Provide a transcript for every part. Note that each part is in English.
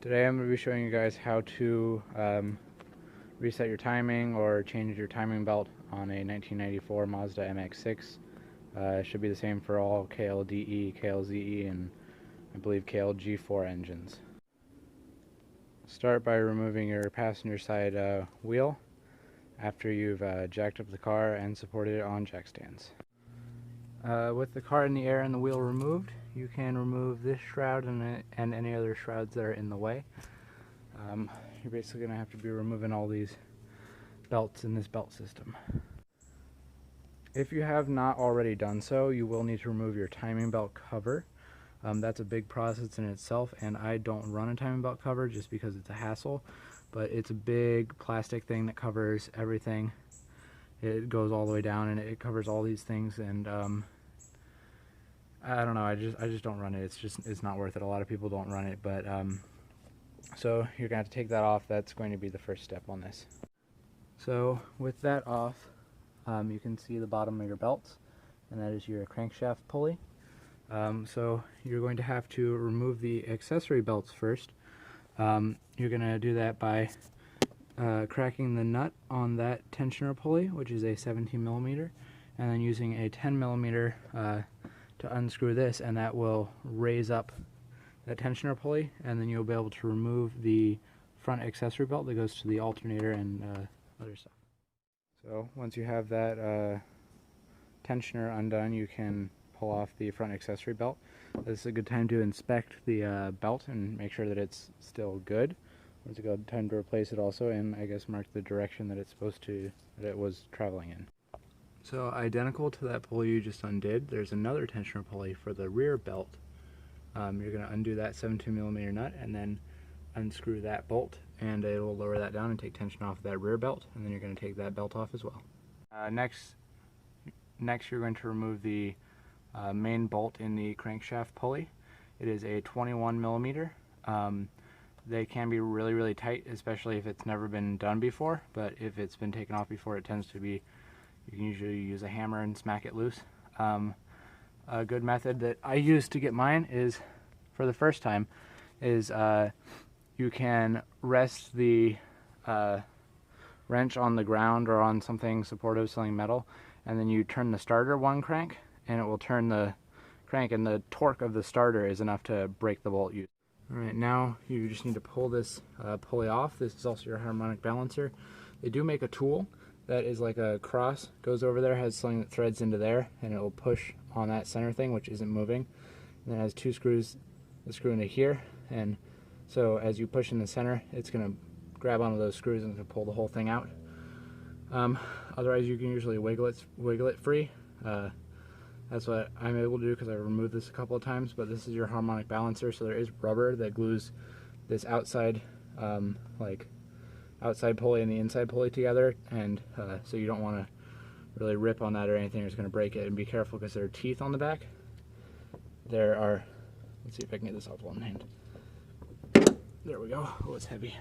Today I'm going to be showing you guys how to reset your timing or change your timing belt on a 1994 Mazda MX6. It should be the same for all KLDE, KLZE, and I believe KLG4 engines. Start by removing your passenger side wheel after you've jacked up the car and supported it on jack stands. With the car in the air and the wheel removed, you can remove this shroud and any other shrouds that are in the way. You're basically going to have to be removing all these belts in this belt system. If you have not already done so, you will need to remove your timing belt cover. That's a big process in itself, and I don't run a timing belt cover just because it's a hassle, but it's a big plastic thing that covers everything. It goes all the way down and it covers all these things, and I don't know, I just don't run it. It's not worth it. A lot of people don't run it, but so you're gonna have to take that off. That's going to be the first step on this. So with that off, you can see the bottom of your belts, and that is your crankshaft pulley. So you're going to have to remove the accessory belts first. You're gonna do that by cracking the nut on that tensioner pulley, which is a 17mm, and then using a 10mm to unscrew this, and that will raise up that tensioner pulley, and then you'll be able to remove the front accessory belt that goes to the alternator and other stuff. So once you have that tensioner undone, you can pull off the front accessory belt. This is a good time to inspect the belt and make sure that it's still good. It's a good time to replace it also, and I guess mark the direction that it was traveling in. So identical to that pulley you just undid, there's another tensioner pulley for the rear belt. You're going to undo that 17mm nut and then unscrew that bolt, and it will lower that down and take tension off that rear belt, and then you're going to take that belt off as well. Next you're going to remove the main bolt in the crankshaft pulley. It is a 21mm. They can be really tight, especially if it's never been done before, but if it's been taken off before, it tends to be, you can usually use a hammer and smack it loose. A good method that I use to get mine is, for the first time, is you can rest the wrench on the ground or on something supportive, something metal, and then you turn the starter one crank, and it will turn the crank, and the torque of the starter is enough to break the bolt. Alright, now you just need to pull this pulley off. This is also your harmonic balancer. They do make a tool that is like a cross, goes over there, has something that threads into there, and it will push on that center thing, which isn't moving. And then it has two screws that screw into here, and so as you push in the center, it's going to grab onto those screws and pull the whole thing out. Otherwise, you can usually wiggle it free. That's what I'm able to do because I removed this a couple of times, but this is your harmonic balancer, so there is rubber that glues this outside outside pulley and the inside pulley together, and so you don't want to really rip on that or anything, or it's going to break it. And be careful because there are teeth on the back. There are, let's see if I can get this off one hand. There we go. Oh, it's heavy.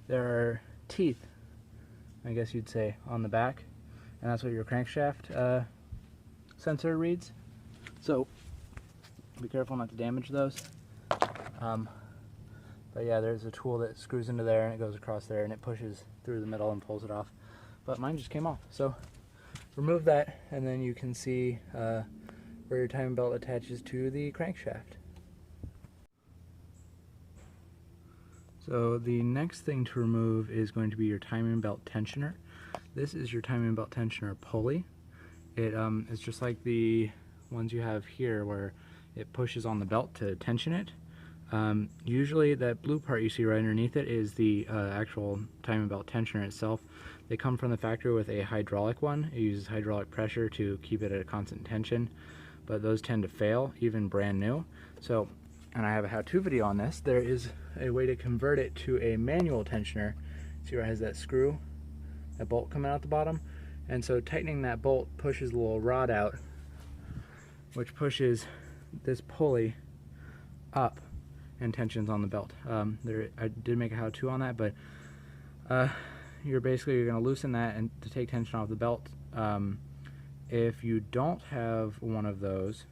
There are teeth, I guess you'd say, on the back, and that's what your crankshaft sensor reads. So be careful not to damage those. But yeah, there's a tool that screws into there and it goes across there and it pushes through the middle and pulls it off. But mine just came off. So remove that, and then you can see where your timing belt attaches to the crankshaft. So the next thing to remove is going to be your timing belt tensioner. This is your timing belt tensioner pulley. It is just like the ones you have here where it pushes on the belt to tension it. Usually that blue part you see right underneath it is the actual timing belt tensioner itself. They come from the factory with a hydraulic one. It uses hydraulic pressure to keep it at a constant tension, but those tend to fail, even brand new. So, and I have a how-to video on this. There is a way to convert it to a manual tensioner. See where it has that screw, that bolt coming out the bottom? And so tightening that bolt pushes the little rod out, which pushes this pulley up and tensions on the belt. I did make a how-to on that, but you're going to loosen that and to take tension off the belt. If you don't have one of those,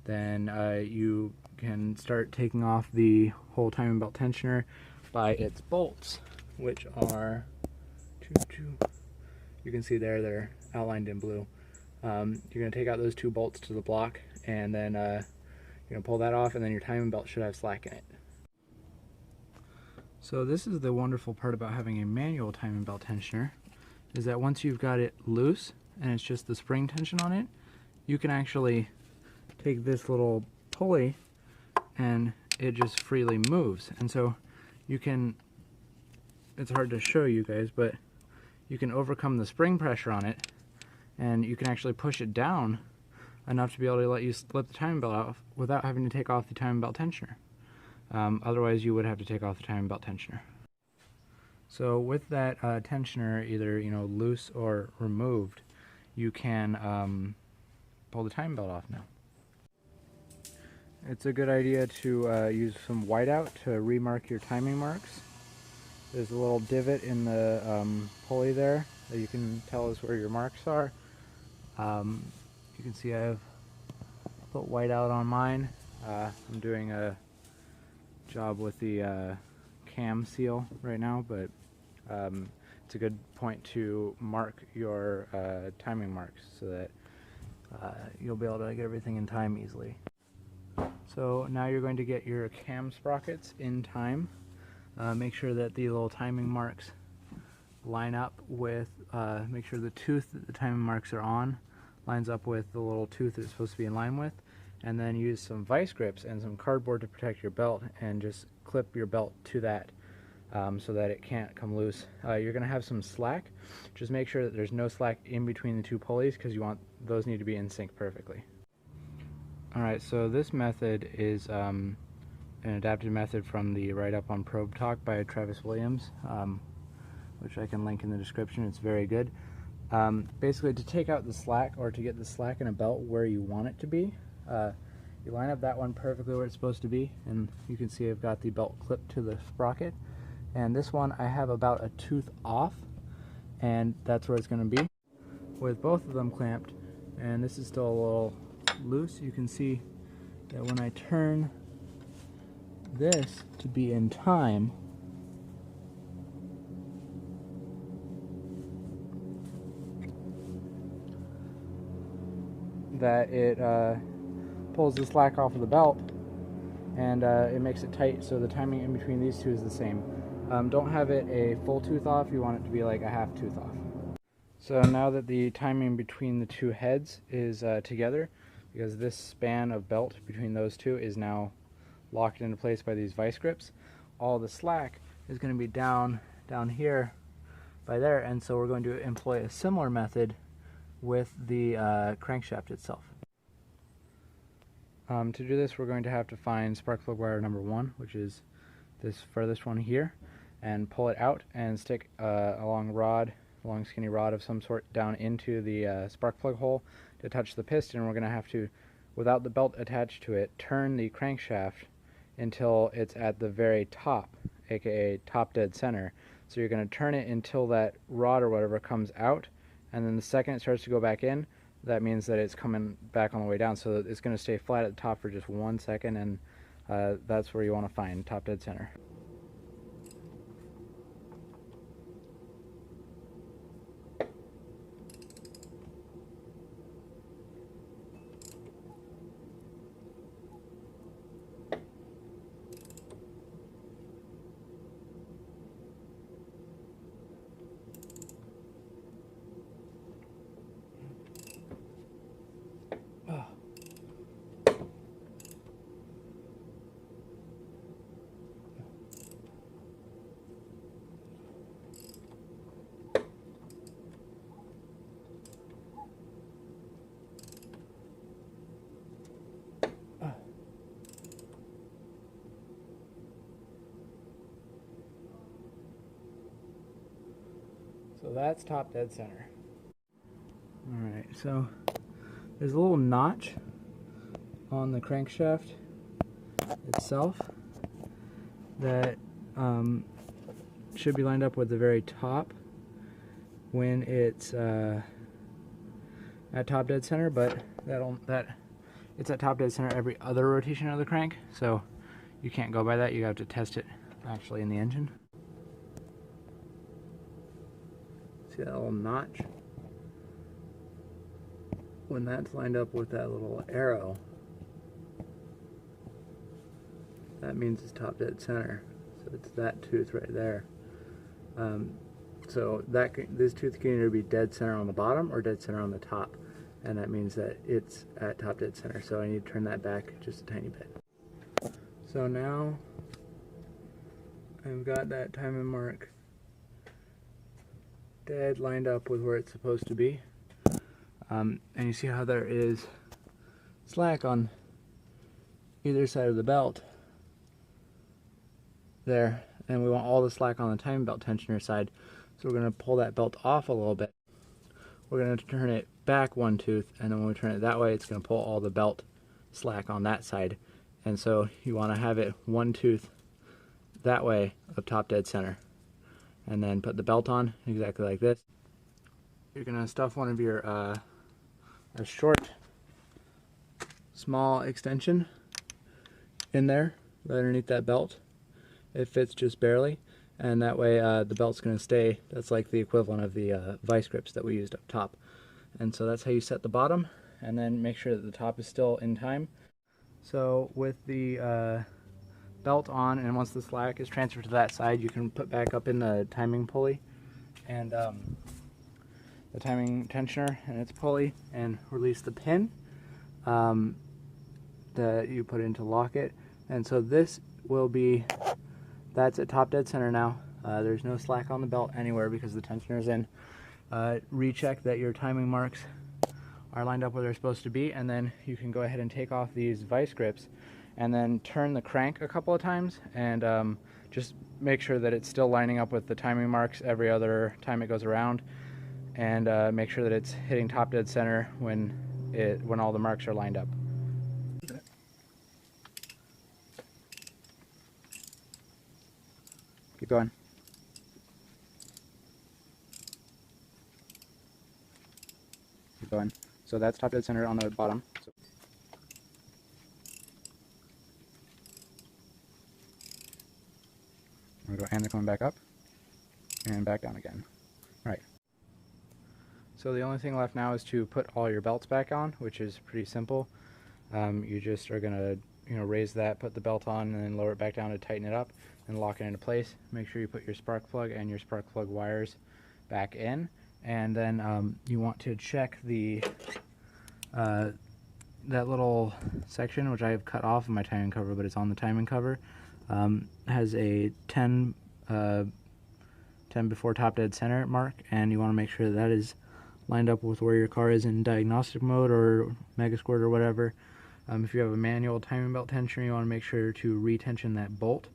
then you can start taking off the whole timing belt tensioner by its bolts, which are you can see there they're outlined in blue. You're going to take out those 2 bolts to the block, and then you're going to pull that off, and then your timing belt should have slack in it. So this is the wonderful part about having a manual timing belt tensioner, is that once you've got it loose and it's just the spring tension on it, you can actually take this little pulley and it just freely moves. And so you can, it's hard to show you guys, but you can overcome the spring pressure on it, and you can actually push it down enough to be able to let you slip the timing belt off without having to take off the timing belt tensioner. Otherwise you would have to take off the timing belt tensioner. So with that tensioner either loose or removed, you can pull the timing belt off now. It's a good idea to use some whiteout to remark your timing marks. There's a little divot in the pulley there that you can tell is where your marks are. You can see I've put whiteout on mine. I'm doing a job with the cam seal right now, but it's a good point to mark your timing marks so that you'll be able to get everything in time easily. So now you're going to get your cam sprockets in time. Make sure that the little timing marks line up with, make sure the tooth that the timing marks are on lines up with the little tooth that it's supposed to be in line with, and then use some vice grips and some cardboard to protect your belt, and just clip your belt to that so that it can't come loose. You're going to have some slack. Just make sure that there's no slack in between the 2 pulleys, because those need to be in sync perfectly. Alright, so this method is an adapted method from the Write-Up on Probe Talk by Travis Williams, which I can link in the description. It's very good. Basically, to take out the slack, or to get the slack in a belt where you want it to be, you line up that one perfectly where it's supposed to be, and you can see I've got the belt clipped to the sprocket. And this one I have about a tooth off, and that's where it's going to be. With both of them clamped, and this is still a little loose, you can see that when I turn this to be in time, that it pulls the slack off of the belt, and it makes it tight, so the timing in between these 2 is the same. Don't have it a full tooth off, you want it to be like a half tooth off. So now that the timing between the 2 heads is together, because this span of belt between those 2 is now locked into place by these vice grips, all the slack is going to be down here by there, and so we're going to employ a similar method with the crankshaft itself. To do this, we're going to have to find spark plug wire number 1, which is this furthest one here, and pull it out and stick a long skinny rod of some sort down into the spark plug hole to touch the piston. We're going to have to, without the belt attached to it, turn the crankshaft until it's at the very top, aka top dead center. So you're going to turn it until that rod or whatever comes out, and then the second it starts to go back in, that means that it's coming back on the way down. So it's going to stay flat at the top for just 1 second, and that's where you want to find top dead center. So that's top dead center. Alright, so there's a little notch on the crankshaft itself that should be lined up with the very top when it's at top dead center, but that it's at top dead center every other rotation of the crank, so you can't go by that. You have to test it actually in the engine. See that little notch? When that's lined up with that little arrow, that means it's top dead center. So it's that tooth right there. So this tooth can either be dead center on the bottom or dead center on the top, and that means that it's at top dead center. So I need to turn that back just a tiny bit. So now I've got that timing mark dead lined up with where it's supposed to be. And you see how there is slack on either side of the belt there, and we want all the slack on the timing belt tensioner side. So we're going to pull that belt off a little bit. We're going to turn it back one tooth, and then when we turn it that way, it's going to pull all the belt slack on that side. And so you want to have it one tooth that way of top dead center, and then put the belt on exactly like this. You're going to stuff one of your a short small extension in there right underneath that belt. It fits just barely, and that way the belt's going to stay. That's like the equivalent of the vice grips that we used up top. And so that's how you set the bottom, and then make sure that the top is still in time. So with the belt on, and once the slack is transferred to that side, you can put back up in the timing pulley and the timing tensioner and its pulley, and release the pin that you put in to lock it. And so this will be, that's at top dead center now. There's no slack on the belt anywhere because the tensioner is in. Recheck that your timing marks are lined up where they're supposed to be, and then you can go ahead and take off these vice grips and then turn the crank a couple of times, and just make sure that it's still lining up with the timing marks every other time it goes around, and make sure that it's hitting top dead center when all the marks are lined up. Keep going. Keep going. So that's top dead center on the bottom. So I'm going to go, and they're coming back up and back down again. Right. So the only thing left now is to put all your belts back on, which is pretty simple. You just are going to raise that, put the belt on, and then lower it back down to tighten it up and lock it into place. Make sure you put your spark plug and your spark plug wires back in, and then you want to check the that little section, which I have cut off of my timing cover, but it's on the timing cover, has a 10 before top dead center mark, and you want to make sure that is lined up with where your car is in diagnostic mode or mega squirt or whatever. If you have a manual timing belt tensioner, you want to make sure to retension that bolt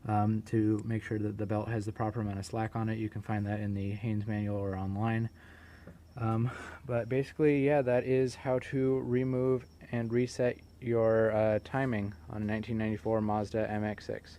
to make sure that the belt has the proper amount of slack on it. You can find that in the Haynes manual or online. But basically, yeah, that is how to remove and reset your timing on a 1994 Mazda MX6.